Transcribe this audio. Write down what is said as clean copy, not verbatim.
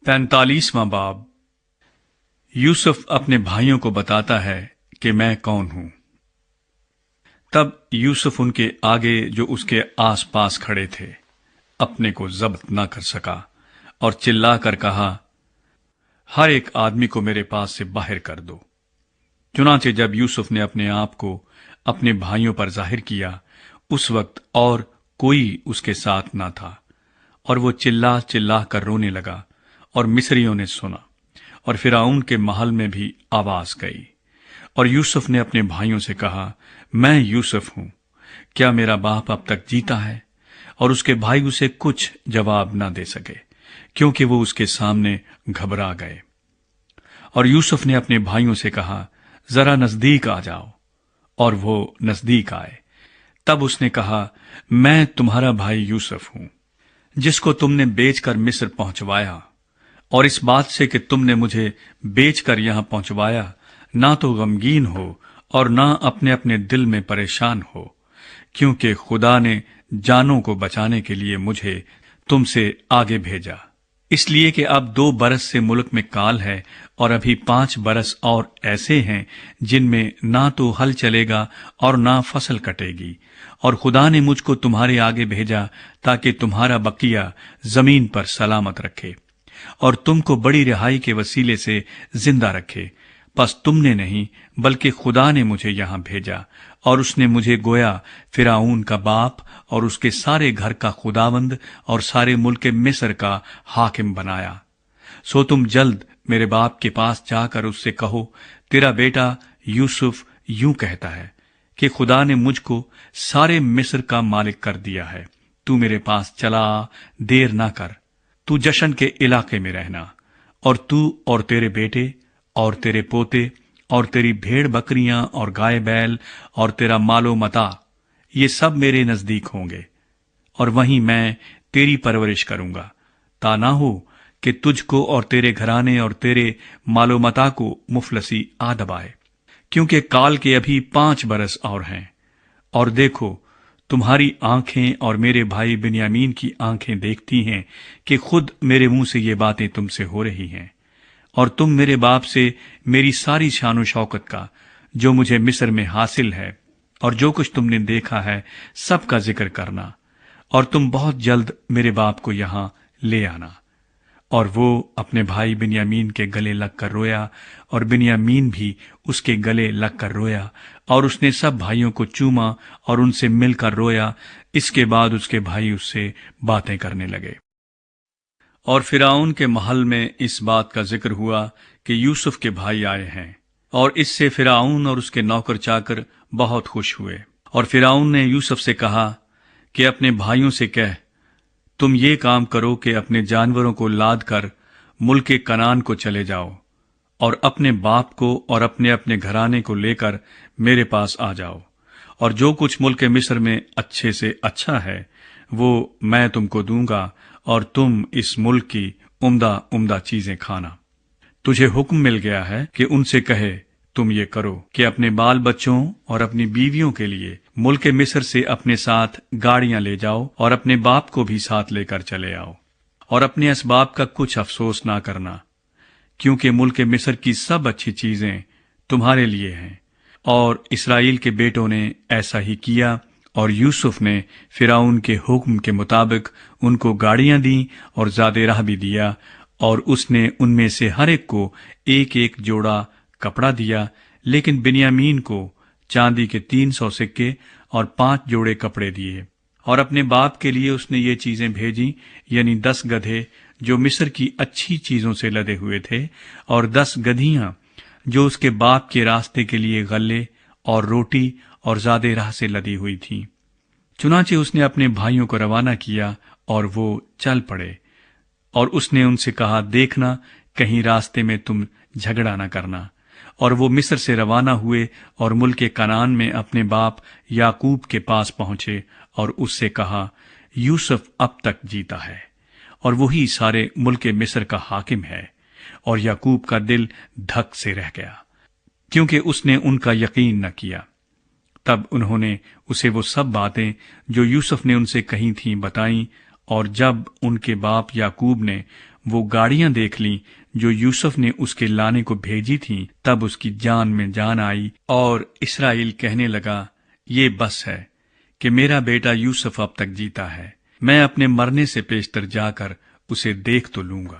45واں باب۔ یوسف اپنے بھائیوں کو بتاتا ہے کہ میں کون ہوں۔ تب یوسف ان کے آگے جو اس کے آس پاس کھڑے تھے اپنے کو ضبط نہ کر سکا اور چلا کر کہا، ہر ایک آدمی کو میرے پاس سے باہر کر دو۔ چنانچہ جب یوسف نے اپنے آپ کو اپنے بھائیوں پر ظاہر کیا، اس وقت اور کوئی اس کے ساتھ نہ تھا، اور وہ چلا چلا کر رونے لگا، اور مصریوں نے سنا، اور فرعون کے محل میں بھی آواز گئی۔ اور یوسف نے اپنے بھائیوں سے کہا، میں یوسف ہوں، کیا میرا باپ اب تک جیتا ہے؟ اور اس کے بھائی اسے کچھ جواب نہ دے سکے، کیونکہ وہ اس کے سامنے گھبرا گئے۔ اور یوسف نے اپنے بھائیوں سے کہا، ذرا نزدیک آ جاؤ، اور وہ نزدیک آئے۔ تب اس نے کہا، میں تمہارا بھائی یوسف ہوں، جس کو تم نے بیچ کر مصر پہنچوایا، اور اس بات سے کہ تم نے مجھے بیچ کر یہاں پہنچوایا، نہ تو غمگین ہو اور نہ اپنے اپنے دل میں پریشان ہو، کیونکہ خدا نے جانوں کو بچانے کے لیے مجھے تم سے آگے بھیجا، اس لیے کہ اب 2 برس سے ملک میں کال ہے، اور ابھی 5 برس اور ایسے ہیں جن میں نہ تو ہل چلے گا اور نہ فصل کٹے گی، اور خدا نے مجھ کو تمہارے آگے بھیجا تاکہ تمہارا بقیہ زمین پر سلامت رکھے اور تم کو بڑی رہائی کے وسیلے سے زندہ رکھے۔ پس تم نے نہیں بلکہ خدا نے مجھے یہاں بھیجا، اور اس نے مجھے گویا فرعون کا باپ اور اس کے سارے گھر کا خداوند اور سارے ملک مصر کا حاکم بنایا۔ سو تم جلد میرے باپ کے پاس جا کر اس سے کہو، تیرا بیٹا یوسف یوں کہتا ہے کہ خدا نے مجھ کو سارے مصر کا مالک کر دیا ہے، تو میرے پاس چلا آ، دیر نہ کر، تو جشن کے علاقے میں رہنا، اور تو اور تیرے بیٹے اور تیرے پوتے اور تیری بھیڑ بکریاں اور گائے بیل اور تیرا مال و متاع، یہ سب میرے نزدیک ہوں گے، اور وہیں میں تیری پرورش کروں گا، تا نہ ہو کہ تجھ کو اور تیرے گھرانے اور تیرے مال و متاع کو مفلسی آ دبائے، کیونکہ کال کے ابھی 5 برس اور ہیں۔ اور دیکھو، تمہاری آنکھیں اور میرے بھائی بنیامین کی آنکھیں دیکھتی ہیں کہ خود میرے منہ سے یہ باتیں تم سے ہو رہی ہیں، اور تم میرے باپ سے میری ساری شان و شوکت کا جو مجھے مصر میں حاصل ہے اور جو کچھ تم نے دیکھا ہے سب کا ذکر کرنا، اور تم بہت جلد میرے باپ کو یہاں لے آنا۔ اور وہ اپنے بھائی بنیامین کے گلے لگ کر رویا، اور بنیامین بھی اس کے گلے لگ کر رویا، اور اس نے سب بھائیوں کو چوما اور ان سے مل کر رویا۔ اس کے بعد اس کے بھائی اس سے باتیں کرنے لگے۔ اور فرعون کے محل میں اس بات کا ذکر ہوا کہ یوسف کے بھائی آئے ہیں، اور اس سے فرعون اور اس کے نوکر چاکر بہت خوش ہوئے۔ اور فرعون نے یوسف سے کہا کہ اپنے بھائیوں سے کہہ، تم یہ کام کرو کہ اپنے جانوروں کو لاد کر ملک کنعان کو چلے جاؤ، اور اپنے باپ کو اور اپنے اپنے گھرانے کو لے کر میرے پاس آ جاؤ، اور جو کچھ ملک مصر میں اچھے سے اچھا ہے وہ میں تم کو دوں گا، اور تم اس ملک کی عمدہ عمدہ چیزیں کھانا۔ تجھے حکم مل گیا ہے کہ ان سے کہے، تم یہ کرو کہ اپنے بال بچوں اور اپنی بیویوں کے لیے ملک مصر سے اپنے ساتھ گاڑیاں لے جاؤ، اور اپنے باپ کو بھی ساتھ لے کر چلے آؤ، اور اپنے اسباب کا کچھ افسوس نہ کرنا، کیونکہ ملک مصر کی سب اچھی چیزیں تمہارے لیے ہیں۔ اور اسرائیل کے بیٹوں نے ایسا ہی کیا، اور یوسف نے فرعون کے حکم کے مطابق ان کو گاڑیاں دیں اور زاد راہ بھی دیا، اور اس نے ان میں سے ہر ایک کو 1 جوڑا کپڑا دیا، لیکن بنیامین کو چاندی کے 300 سکے اور 5 جوڑے کپڑے دیے۔ اور اپنے باپ کے لیے اس نے یہ چیزیں بھیجیں، یعنی 10 گدھے جو مصر کی اچھی چیزوں سے لدے ہوئے تھے، اور 10 گدھیاں جو اس کے باپ کے راستے کے لیے غلے اور روٹی اور زاد راہ سے لدی ہوئی تھیں۔ چنانچہ اس نے اپنے بھائیوں کو روانہ کیا، اور وہ چل پڑے، اور اس نے ان سے کہا، دیکھنا کہیں راستے میں تم جھگڑا نہ کرنا۔ اور وہ مصر سے روانہ ہوئے اور ملک کنعان میں اپنے باپ یعقوب کے پاس پہنچے، اور اس سے کہا، یوسف اب تک جیتا ہے، اور وہی سارے ملک مصر کا حاکم ہے۔ اور یعقوب کا دل دھک سے رہ گیا، کیونکہ اس نے ان کا یقین نہ کیا۔ تب انہوں نے اسے وہ سب باتیں جو یوسف نے ان سے کہی تھیں بتائیں، اور جب ان کے باپ یعقوب نے وہ گاڑیاں دیکھ لیں جو یوسف نے اس کے لانے کو بھیجی تھیں، تب اس کی جان میں جان آئی، اور اسرائیل کہنے لگا، یہ بس ہے کہ میرا بیٹا یوسف اب تک جیتا ہے، میں اپنے مرنے سے پیشتر جا کر اسے دیکھ تو لوں گا۔